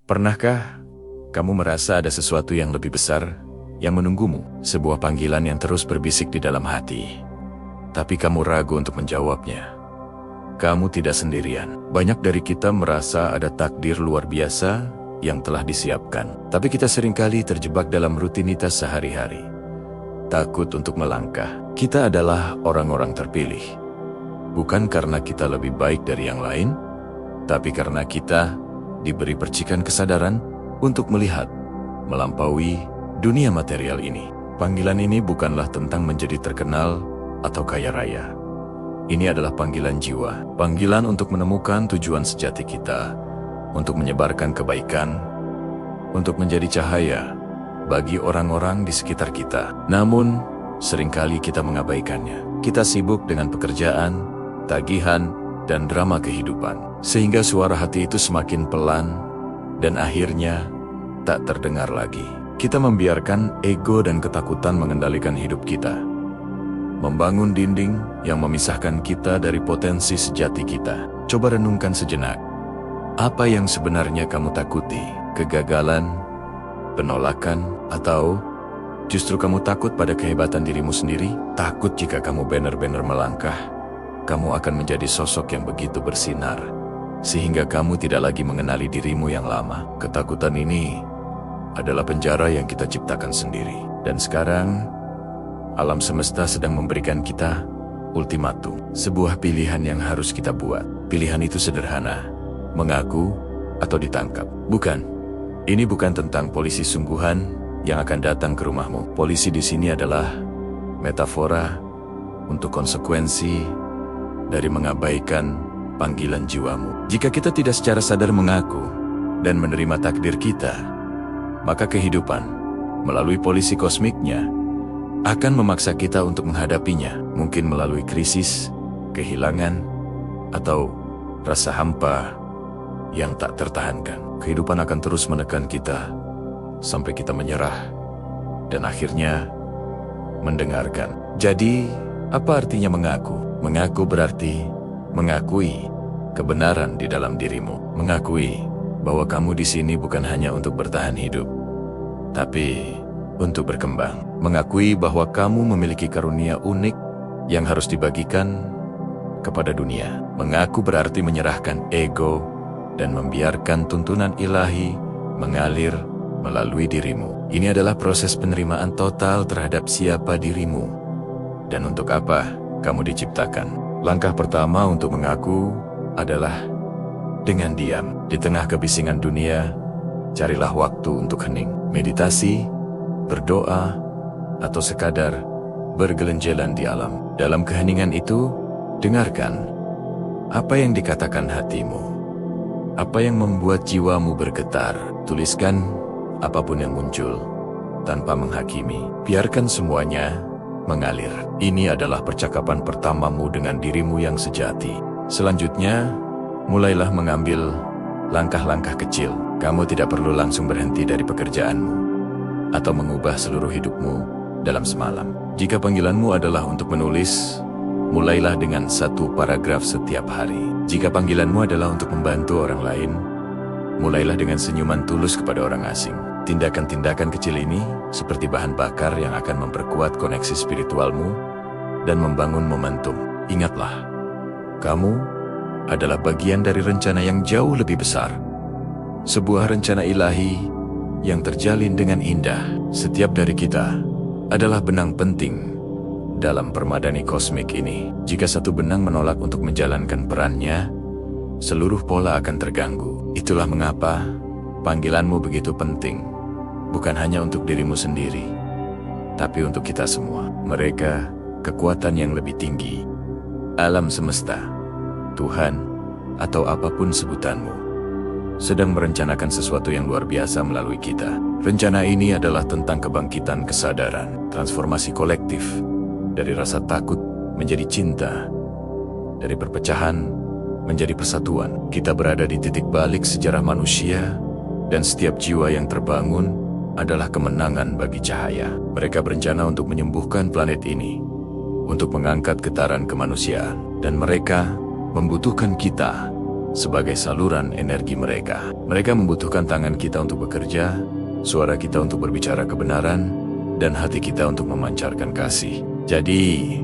Pernahkah kamu merasa ada sesuatu yang lebih besar yang menunggumu? Sebuah panggilan yang terus berbisik di dalam hati, tapi kamu ragu untuk menjawabnya. Kamu tidak sendirian. Banyak dari kita merasa ada takdir luar biasa yang telah disiapkan, tapi kita seringkali terjebak dalam rutinitas sehari-hari. Takut untuk melangkah. Kita adalah orang-orang terpilih, bukan karena kita lebih baik dari yang lain, tapi karena kita diberi percikan kesadaran untuk melihat melampaui dunia material ini. Panggilan ini bukanlah tentang menjadi terkenal atau kaya raya. Ini adalah panggilan jiwa, panggilan untuk menemukan tujuan sejati kita, untuk menyebarkan kebaikan, untuk menjadi cahaya bagi orang-orang di sekitar kita. Namun, seringkali kita mengabaikannya. Kita sibuk dengan pekerjaan, tagihan, dan drama kehidupan, sehingga suara hati itu semakin pelan dan akhirnya tak terdengar lagi. Kita membiarkan ego dan ketakutan mengendalikan hidup kita, membangun dinding yang memisahkan kita dari potensi sejati kita. Coba renungkan sejenak. Apa yang sebenarnya kamu takuti? Kegagalan, penolakan, atau justru kamu takut pada kehebatan dirimu sendiri? Takut jika kamu benar-benar melangkah, kamu akan menjadi sosok yang begitu bersinar, sehingga kamu tidak lagi mengenali dirimu yang lama. Ketakutan ini adalah penjara yang kita ciptakan sendiri. Dan sekarang, alam semesta sedang memberikan kita ultimatum. Sebuah pilihan yang harus kita buat. Pilihan itu sederhana, mengaku atau ditangkap. Bukan, ini bukan tentang polisi sungguhan yang akan datang ke rumahmu. Polisi di sini adalah metafora untuk konsekuensi dari mengabaikan panggilan jiwamu. Jika kita tidak secara sadar mengaku dan menerima takdir kita, maka kehidupan melalui polisi kosmiknya akan memaksa kita untuk menghadapinya, mungkin melalui krisis, kehilangan, atau rasa hampa yang tak tertahankan. Kehidupan akan terus menekan kita sampai kita menyerah dan akhirnya mendengarkan. Jadi, apa artinya mengaku? Mengaku berarti mengakui kebenaran di dalam dirimu. Mengakui bahwa kamu di sini bukan hanya untuk bertahan hidup, tapi untuk berkembang. Mengakui bahwa kamu memiliki karunia unik yang harus dibagikan kepada dunia. Mengaku berarti menyerahkan ego dan membiarkan tuntunan ilahi mengalir melalui dirimu. Ini adalah proses penerimaan total terhadap siapa dirimu dan untuk apa kamu diciptakan. Langkah pertama untuk mengaku adalah dengan diam. Di tengah kebisingan dunia, carilah waktu untuk hening. Meditasi, berdoa, atau sekadar bergelenjelan di alam. Dalam keheningan itu, dengarkan apa yang dikatakan hatimu, apa yang membuat jiwamu bergetar. Tuliskan apapun yang muncul tanpa menghakimi. Biarkan semuanya mengalir. Ini adalah percakapan pertamamu dengan dirimu yang sejati. Selanjutnya, mulailah mengambil langkah-langkah kecil. Kamu tidak perlu langsung berhenti dari pekerjaanmu atau mengubah seluruh hidupmu dalam semalam. Jika panggilanmu adalah untuk menulis, mulailah dengan 1 paragraf setiap hari. Jika panggilanmu adalah untuk membantu orang lain, mulailah dengan senyuman tulus kepada orang asing. Tindakan-tindakan kecil ini seperti bahan bakar yang akan memperkuat koneksi spiritualmu dan membangun momentum. Ingatlah, kamu adalah bagian dari rencana yang jauh lebih besar. Sebuah rencana ilahi yang terjalin dengan indah. Setiap dari kita adalah benang penting dalam permadani kosmik ini. Jika satu benang menolak untuk menjalankan perannya, seluruh pola akan terganggu. Itulah mengapa panggilanmu begitu penting. Bukan hanya untuk dirimu sendiri, tapi untuk kita semua. Mereka, kekuatan yang lebih tinggi, alam semesta, Tuhan, atau apapun sebutanmu, sedang merencanakan sesuatu yang luar biasa melalui kita. Rencana ini adalah tentang kebangkitan kesadaran, transformasi kolektif, dari rasa takut menjadi cinta, dari perpecahan menjadi persatuan. Kita berada di titik balik sejarah manusia, dan setiap jiwa yang terbangun adalah kemenangan bagi cahaya. Mereka berencana untuk menyembuhkan planet ini, untuk mengangkat getaran kemanusiaan, dan mereka membutuhkan kita sebagai saluran energi mereka. Mereka membutuhkan tangan kita untuk bekerja, suara kita untuk berbicara kebenaran, dan hati kita untuk memancarkan kasih. Jadi,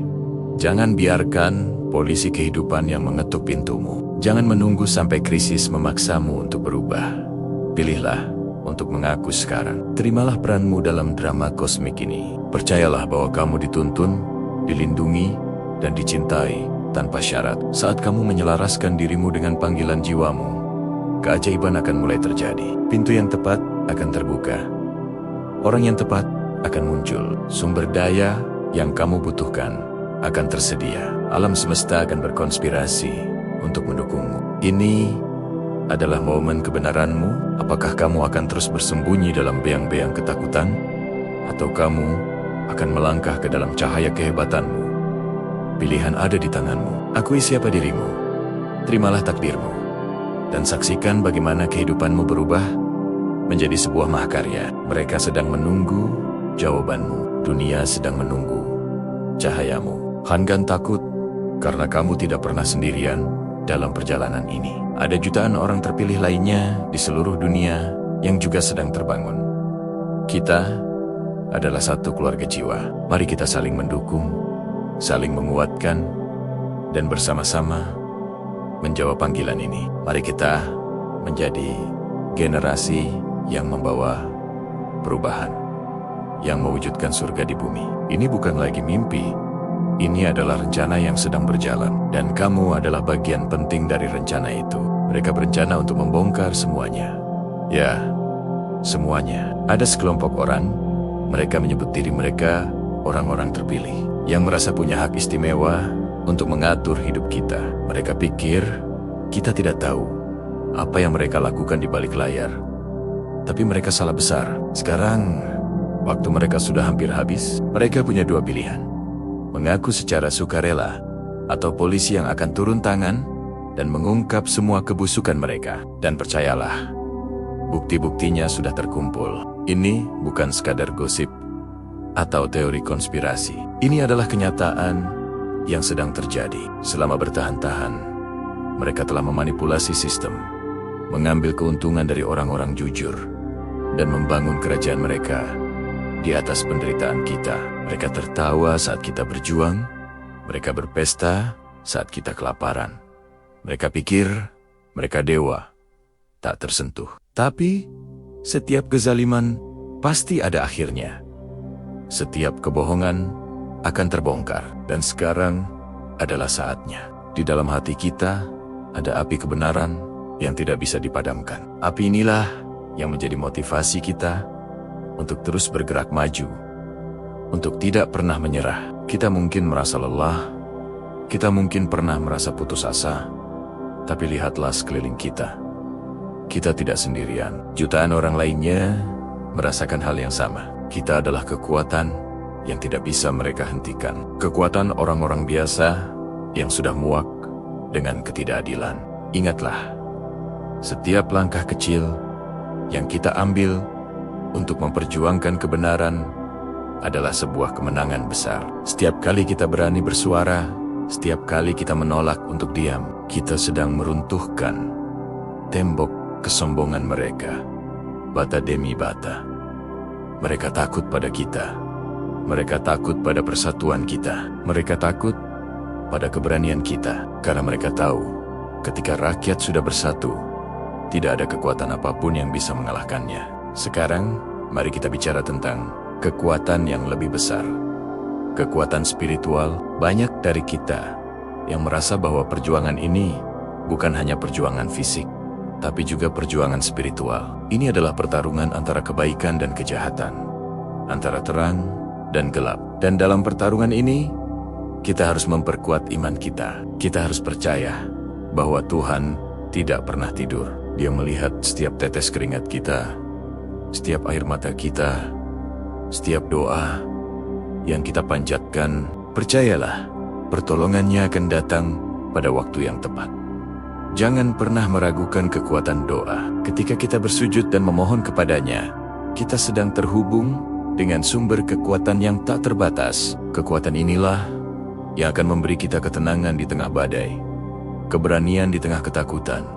jangan biarkan polisi kehidupan yang mengetuk pintumu. Jangan menunggu sampai krisis memaksamu untuk berubah. Pilihlah untuk mengaku sekarang. Terimalah peranmu dalam drama kosmik ini. Percayalah bahwa kamu dituntun, dilindungi, dan dicintai tanpa syarat. Saat kamu menyelaraskan dirimu dengan panggilan jiwamu, keajaiban akan mulai terjadi. Pintu yang tepat akan terbuka. Orang yang tepat akan muncul. Sumber daya yang kamu butuhkan akan tersedia. Alam semesta akan berkonspirasi untuk mendukungmu. Ini adalah momen kebenaranmu. Apakah kamu akan terus bersembunyi dalam beang-beang ketakutan? Atau kamu akan melangkah ke dalam cahaya kehebatanmu? Pilihan ada di tanganmu. Akui siapa dirimu. Terimalah takdirmu. Dan saksikan bagaimana kehidupanmu berubah menjadi sebuah mahakarya. Mereka sedang menunggu jawabanmu. Dunia sedang menunggu cahayamu. Jangan takut, karena kamu tidak pernah sendirian dalam perjalanan ini. Ada jutaan orang terpilih lainnya di seluruh dunia yang juga sedang terbangun. Kita adalah satu keluarga jiwa. Mari kita saling mendukung, saling menguatkan, dan bersama-sama menjawab panggilan ini. Mari kita menjadi generasi yang membawa perubahan, yang mewujudkan surga di bumi. Ini bukan lagi mimpi. Ini adalah rencana yang sedang berjalan, dan kamu adalah bagian penting dari rencana itu. Mereka berencana untuk membongkar semuanya. Ya, semuanya. Ada sekelompok orang, mereka menyebut diri mereka orang-orang terpilih, yang merasa punya hak istimewa untuk mengatur hidup kita. Mereka pikir kita tidak tahu apa yang mereka lakukan di balik layar. Tapi mereka salah besar. Sekarang, waktu mereka sudah hampir habis, mereka punya dua pilihan. Mengaku secara sukarela, atau polisi yang akan turun tangan dan mengungkap semua kebusukan mereka. Dan percayalah, bukti-buktinya sudah terkumpul. Ini bukan sekadar gosip atau teori konspirasi. Ini adalah kenyataan yang sedang terjadi. Selama bertahan-tahan, mereka telah memanipulasi sistem, mengambil keuntungan dari orang-orang jujur, dan membangun kerajaan mereka di atas penderitaan kita. Mereka tertawa saat kita berjuang, mereka berpesta saat kita kelaparan. Mereka pikir mereka dewa, tak tersentuh. Tapi, setiap kezaliman pasti ada akhirnya. Setiap kebohongan akan terbongkar. Dan sekarang adalah saatnya. Di dalam hati kita ada api kebenaran yang tidak bisa dipadamkan. Api inilah yang menjadi motivasi kita untuk terus bergerak maju, untuk tidak pernah menyerah. Kita mungkin merasa lelah, kita mungkin pernah merasa putus asa, tapi lihatlah sekeliling kita. Kita tidak sendirian. Jutaan orang lainnya merasakan hal yang sama. Kita adalah kekuatan yang tidak bisa mereka hentikan. Kekuatan orang-orang biasa yang sudah muak dengan ketidakadilan. Ingatlah, setiap langkah kecil yang kita ambil untuk memperjuangkan kebenaran adalah sebuah kemenangan besar. Setiap kali kita berani bersuara, setiap kali kita menolak untuk diam, kita sedang meruntuhkan tembok kesombongan mereka, bata demi bata. Mereka takut pada kita. Mereka takut pada persatuan kita. Mereka takut pada keberanian kita. Karena mereka tahu, ketika rakyat sudah bersatu, tidak ada kekuatan apapun yang bisa mengalahkannya. Sekarang, mari kita bicara tentang kekuatan yang lebih besar. Kekuatan spiritual. Banyak dari kita yang merasa bahwa perjuangan ini bukan hanya perjuangan fisik, tapi juga perjuangan spiritual. Ini adalah pertarungan antara kebaikan dan kejahatan, antara terang dan gelap. Dan dalam pertarungan ini, kita harus memperkuat iman kita. Kita harus percaya bahwa Tuhan tidak pernah tidur. Dia melihat setiap tetes keringat kita, setiap air mata kita, setiap doa yang kita panjatkan. Percayalah, pertolongannya akan datang pada waktu yang tepat. Jangan pernah meragukan kekuatan doa. Ketika kita bersujud dan memohon kepadanya, kita sedang terhubung dengan sumber kekuatan yang tak terbatas. Kekuatan inilah yang akan memberi kita ketenangan di tengah badai, keberanian di tengah ketakutan,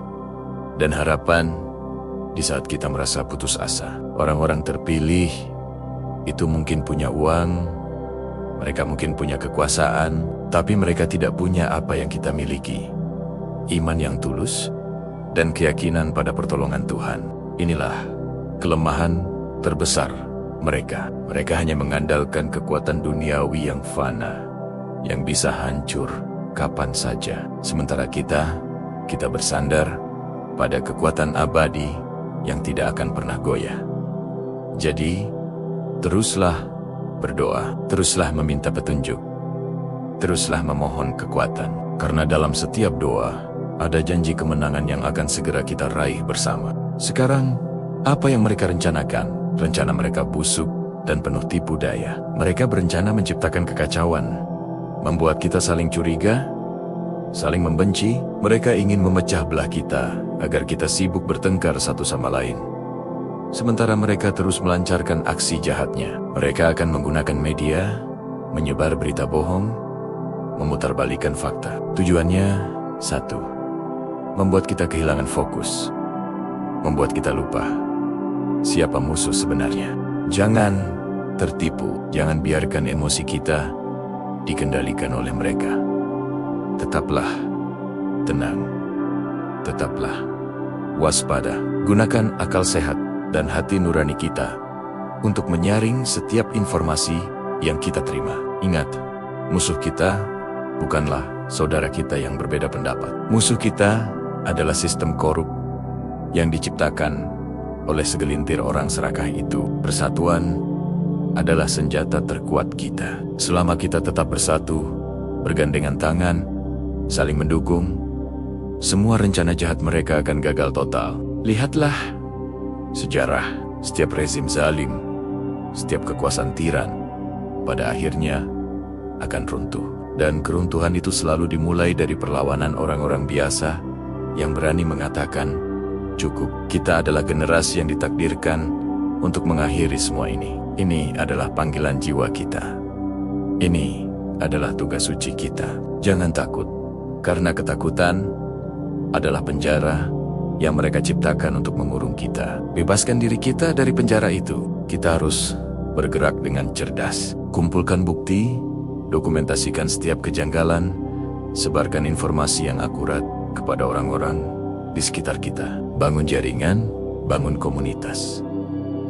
dan harapan di saat kita merasa putus asa. Orang-orang terpilih itu mungkin punya uang, mereka mungkin punya kekuasaan, tapi mereka tidak punya apa yang kita miliki. Iman yang tulus dan keyakinan pada pertolongan Tuhan. Inilah kelemahan terbesar mereka. Mereka hanya mengandalkan kekuatan duniawi yang fana, yang bisa hancur kapan saja. Sementara kita bersandar pada kekuatan abadi yang tidak akan pernah goyah. Jadi, teruslah berdoa, teruslah meminta petunjuk, teruslah memohon kekuatan. Karena dalam setiap doa, ada janji kemenangan yang akan segera kita raih bersama. Sekarang, apa yang mereka rencanakan? Rencana mereka busuk dan penuh tipu daya. Mereka berencana menciptakan kekacauan, membuat kita saling curiga, saling membenci. Mereka ingin memecah belah kita, agar kita sibuk bertengkar satu sama lain. Sementara mereka terus melancarkan aksi jahatnya. Mereka akan menggunakan media, menyebar berita bohong, memutarbalikkan fakta. Tujuannya satu, membuat kita kehilangan fokus, membuat kita lupa siapa musuh sebenarnya. Jangan tertipu, jangan biarkan emosi kita dikendalikan oleh mereka. Tetaplah tenang, tetaplah waspada. Gunakan akal sehat dan hati nurani kita untuk menyaring setiap informasi yang kita terima. Ingat, musuh kita bukanlah saudara kita yang berbeda pendapat. Musuh kita adalah sistem korup yang diciptakan oleh segelintir orang serakah itu. Persatuan adalah senjata terkuat kita. Selama kita tetap bersatu, bergandengan tangan, saling mendukung, semua rencana jahat mereka akan gagal total. Lihatlah sejarah, setiap rezim zalim, setiap kekuasaan tiran, pada akhirnya akan runtuh. Dan keruntuhan itu selalu dimulai dari perlawanan orang-orang biasa yang berani mengatakan, cukup. Kita adalah generasi yang ditakdirkan untuk mengakhiri semua ini. Ini adalah panggilan jiwa kita. Ini adalah tugas suci kita. Jangan takut, karena ketakutan adalah penjara yang mereka ciptakan untuk mengurung kita. Bebaskan diri kita dari penjara itu. Kita harus bergerak dengan cerdas. Kumpulkan bukti, dokumentasikan setiap kejanggalan, sebarkan informasi yang akurat kepada orang-orang di sekitar kita. Bangun jaringan, bangun komunitas.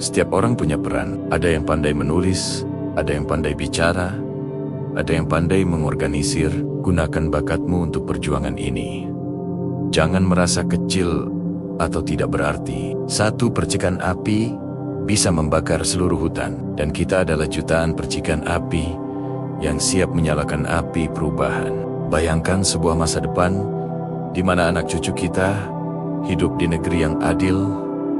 Setiap orang punya peran. Ada yang pandai menulis, ada yang pandai bicara, ada yang pandai mengorganisir. Gunakan bakatmu untuk perjuangan ini. Jangan merasa kecil atau tidak berarti. Satu percikan api bisa membakar seluruh hutan, dan kita adalah jutaan percikan api yang siap menyalakan api perubahan. Bayangkan sebuah masa depan di mana anak cucu kita hidup di negeri yang adil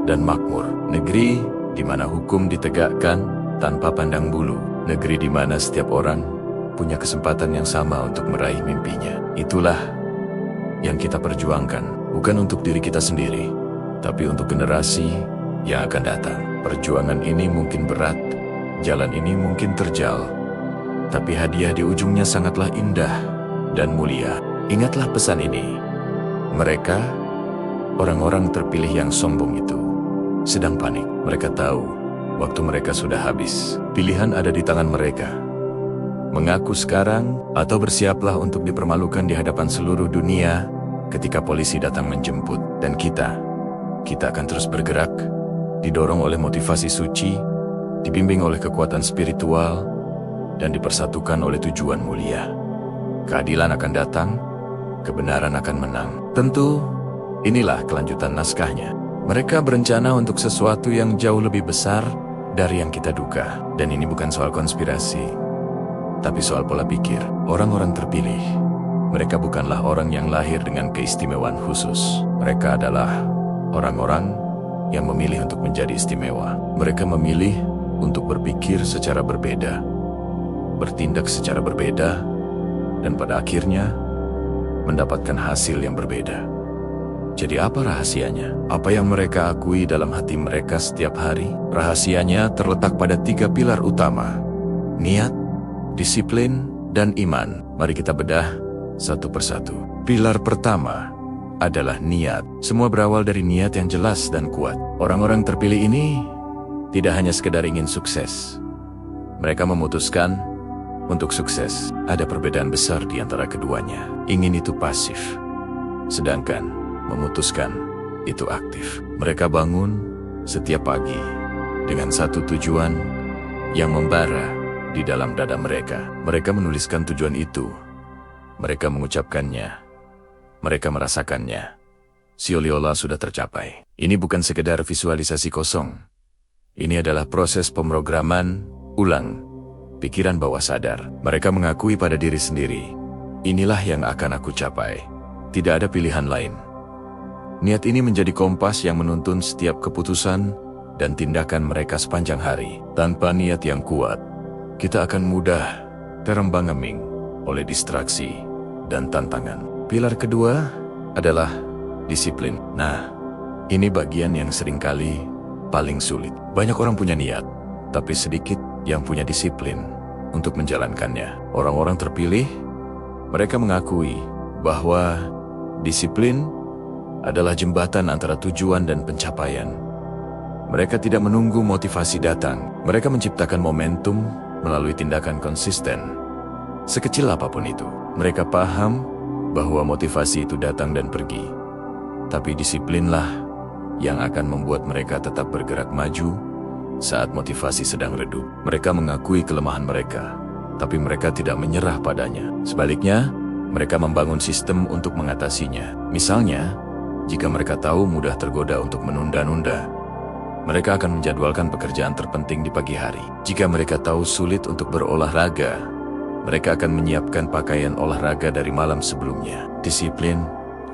dan makmur. Negeri di mana hukum ditegakkan tanpa pandang bulu. Negeri di mana setiap orang punya kesempatan yang sama untuk meraih mimpinya. Itulah yang kita perjuangkan, bukan untuk diri kita sendiri, tapi untuk generasi yang akan datang. Perjuangan ini mungkin berat, jalan ini mungkin terjal, tapi hadiah di ujungnya sangatlah indah dan mulia. Ingatlah pesan ini. Mereka, orang-orang terpilih yang sombong itu, sedang panik. Mereka tahu waktu mereka sudah habis. Pilihan ada di tangan mereka. Mengaku sekarang atau bersiaplah untuk dipermalukan di hadapan seluruh dunia ketika polisi datang menjemput. Dan kita akan terus bergerak, didorong oleh motivasi suci, dibimbing oleh kekuatan spiritual, dan dipersatukan oleh tujuan mulia. Keadilan akan datang, kebenaran akan menang. Tentu, inilah kelanjutan naskahnya. Mereka berencana untuk sesuatu yang jauh lebih besar dari yang kita duga. Dan ini bukan soal konspirasi, tapi soal pola pikir. Orang-orang terpilih, mereka bukanlah orang yang lahir dengan keistimewaan khusus. Mereka adalah orang-orang yang memilih untuk menjadi istimewa. Mereka memilih untuk berpikir secara berbeda, bertindak secara berbeda, dan pada akhirnya mendapatkan hasil yang berbeda. Jadi apa rahasianya? Apa yang mereka akui dalam hati mereka setiap hari? Rahasianya terletak pada 3 pilar utama: niat, disiplin, dan iman. Mari kita bedah satu persatu. Pilar pertama, adalah niat. Semua berawal dari niat yang jelas dan kuat. Orang-orang terpilih ini tidak hanya sekedar ingin sukses. Mereka memutuskan untuk sukses. Ada perbedaan besar di antara keduanya. Ingin itu pasif, sedangkan memutuskan itu aktif. Mereka bangun setiap pagi dengan satu tujuan yang membara di dalam dada mereka. Mereka menuliskan tujuan itu. Mereka mengucapkannya. Mereka merasakannya. Seolah-olah sudah tercapai. Ini bukan sekedar visualisasi kosong. Ini adalah proses pemrograman ulang pikiran bawah sadar. Mereka mengakui pada diri sendiri, inilah yang akan aku capai. Tidak ada pilihan lain. Niat ini menjadi kompas yang menuntun setiap keputusan dan tindakan mereka sepanjang hari. Tanpa niat yang kuat, kita akan mudah terembang-ambing oleh distraksi dan tantangan. Pilar kedua adalah disiplin. Nah, ini bagian yang seringkali paling sulit. Banyak orang punya niat, tapi sedikit yang punya disiplin untuk menjalankannya. Orang-orang terpilih, mereka mengakui bahwa disiplin adalah jembatan antara tujuan dan pencapaian. Mereka tidak menunggu motivasi datang. Mereka menciptakan momentum melalui tindakan konsisten. Sekecil apapun itu, mereka paham bahwa motivasi itu datang dan pergi. Tapi disiplinlah yang akan membuat mereka tetap bergerak maju saat motivasi sedang redup. Mereka mengakui kelemahan mereka, tapi mereka tidak menyerah padanya. Sebaliknya, mereka membangun sistem untuk mengatasinya. Misalnya, jika mereka tahu mudah tergoda untuk menunda-nunda, mereka akan menjadwalkan pekerjaan terpenting di pagi hari. Jika mereka tahu sulit untuk berolahraga, mereka akan menyiapkan pakaian olahraga dari malam sebelumnya. Disiplin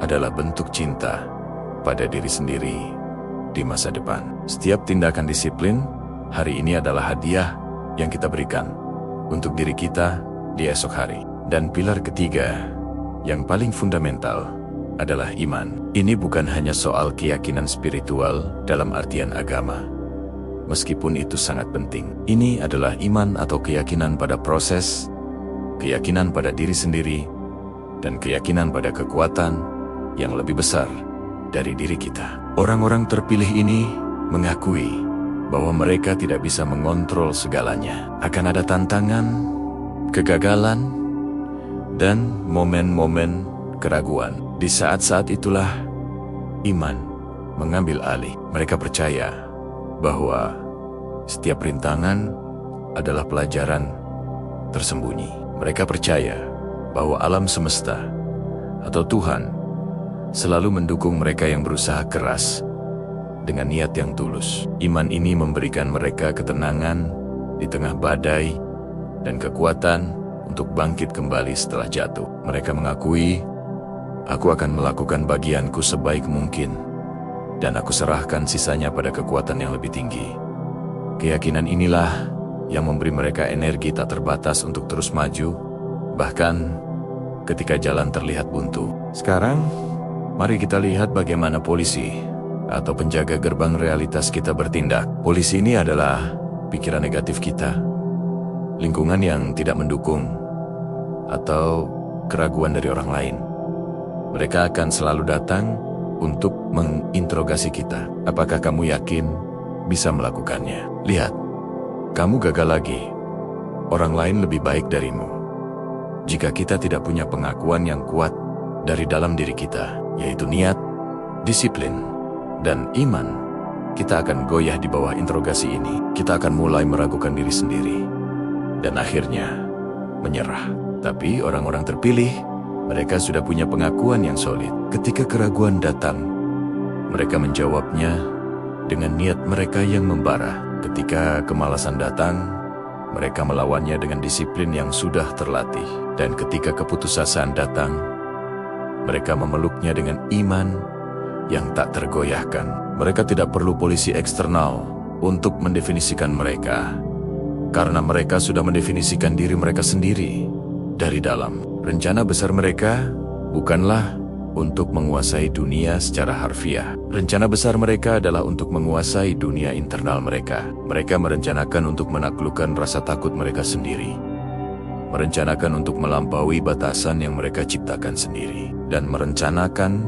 adalah bentuk cinta pada diri sendiri di masa depan. Setiap tindakan disiplin hari ini adalah hadiah yang kita berikan untuk diri kita di esok hari. Dan pilar ketiga yang paling fundamental adalah iman. Ini bukan hanya soal keyakinan spiritual dalam artian agama. Meskipun itu sangat penting. Ini adalah iman atau keyakinan pada proses, keyakinan pada diri sendiri, dan keyakinan pada kekuatan yang lebih besar dari diri kita. Orang-orang terpilih ini mengakui bahwa mereka tidak bisa mengontrol segalanya. Akan ada tantangan, kegagalan, dan momen-momen keraguan. Di saat-saat itulah iman mengambil alih. Mereka percaya bahwa setiap rintangan adalah pelajaran tersembunyi. Mereka percaya bahwa alam semesta atau Tuhan selalu mendukung mereka yang berusaha keras dengan niat yang tulus. Iman ini memberikan mereka ketenangan di tengah badai dan kekuatan untuk bangkit kembali setelah jatuh. Mereka mengakui, aku akan melakukan bagianku sebaik mungkin, dan aku serahkan sisanya pada kekuatan yang lebih tinggi. Keyakinan inilah yang memberi mereka energi tak terbatas untuk terus maju, bahkan ketika jalan terlihat buntu. Sekarang, mari kita lihat bagaimana polisi atau penjaga gerbang realitas kita bertindak. Polisi ini adalah pikiran negatif kita, lingkungan yang tidak mendukung, atau keraguan dari orang lain. Mereka akan selalu datang untuk menginterogasi kita. Apakah kamu yakin bisa melakukannya? Lihat, kamu gagal lagi. Orang lain lebih baik darimu. Jika kita tidak punya pengakuan yang kuat dari dalam diri kita, yaitu niat, disiplin, dan iman, kita akan goyah di bawah interogasi ini. Kita akan mulai meragukan diri sendiri, dan akhirnya menyerah. Tapi orang-orang terpilih, mereka sudah punya pengakuan yang solid. Ketika keraguan datang, mereka menjawabnya dengan niat mereka yang membara. Ketika kemalasan datang, mereka melawannya dengan disiplin yang sudah terlatih. Dan ketika keputusasaan datang, mereka memeluknya dengan iman yang tak tergoyahkan. Mereka tidak perlu polisi eksternal untuk mendefinisikan mereka, karena mereka sudah mendefinisikan diri mereka sendiri dari dalam. Rencana besar mereka bukanlah untuk menguasai dunia secara harfiah. Rencana besar mereka adalah untuk menguasai dunia internal mereka. Mereka merencanakan untuk menaklukkan rasa takut mereka sendiri, merencanakan untuk melampaui batasan yang mereka ciptakan sendiri, dan merencanakan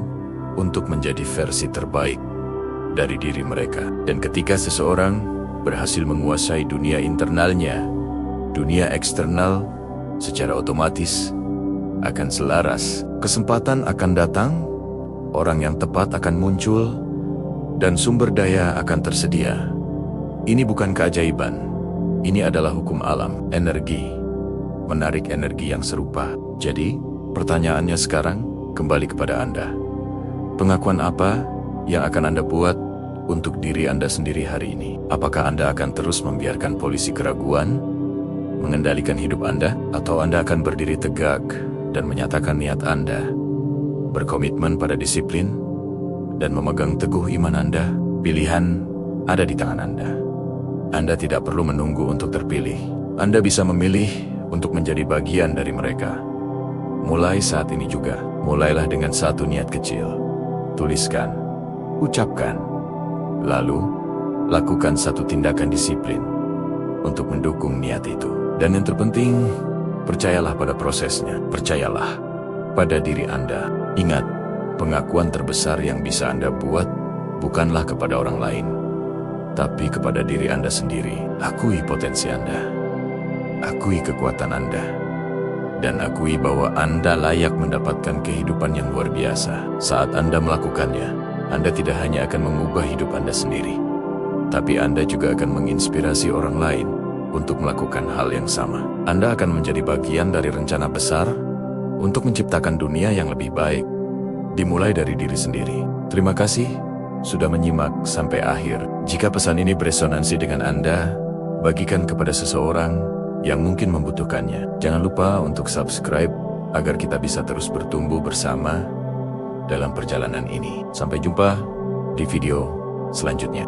untuk menjadi versi terbaik dari diri mereka. Dan ketika seseorang berhasil menguasai dunia internalnya, dunia eksternal secara otomatis akan selaras. Kesempatan akan datang, orang yang tepat akan muncul, dan sumber daya akan tersedia. Ini bukan keajaiban. Ini adalah hukum alam, energi. Menarik energi yang serupa. Jadi, pertanyaannya sekarang kembali kepada Anda. Pengakuan apa yang akan Anda buat untuk diri Anda sendiri hari ini? Apakah Anda akan terus membiarkan polisi keraguan mengendalikan hidup Anda? Atau Anda akan berdiri tegak dan menyatakan niat Anda, berkomitmen pada disiplin, dan memegang teguh iman Anda? Pilihan ada di tangan Anda. Anda tidak perlu menunggu untuk terpilih. Anda bisa memilih untuk menjadi bagian dari mereka. Mulai saat ini juga, mulailah dengan satu niat kecil. Tuliskan, ucapkan, lalu lakukan satu tindakan disiplin untuk mendukung niat itu. Dan yang terpenting, percayalah pada prosesnya. Percayalah pada diri Anda. Ingat, pengakuan terbesar yang bisa Anda buat bukanlah kepada orang lain, tapi kepada diri Anda sendiri. Akui potensi Anda, akui kekuatan Anda, dan akui bahwa Anda layak mendapatkan kehidupan yang luar biasa. Saat Anda melakukannya, Anda tidak hanya akan mengubah hidup Anda sendiri, tapi Anda juga akan menginspirasi orang lain untuk melakukan hal yang sama. Anda akan menjadi bagian dari rencana besar untuk menciptakan dunia yang lebih baik, dimulai dari diri sendiri. Terima kasih sudah menyimak sampai akhir. Jika pesan ini beresonansi dengan Anda, bagikan kepada seseorang yang mungkin membutuhkannya. Jangan lupa untuk subscribe agar kita bisa terus bertumbuh bersama dalam perjalanan ini. Sampai jumpa di video selanjutnya.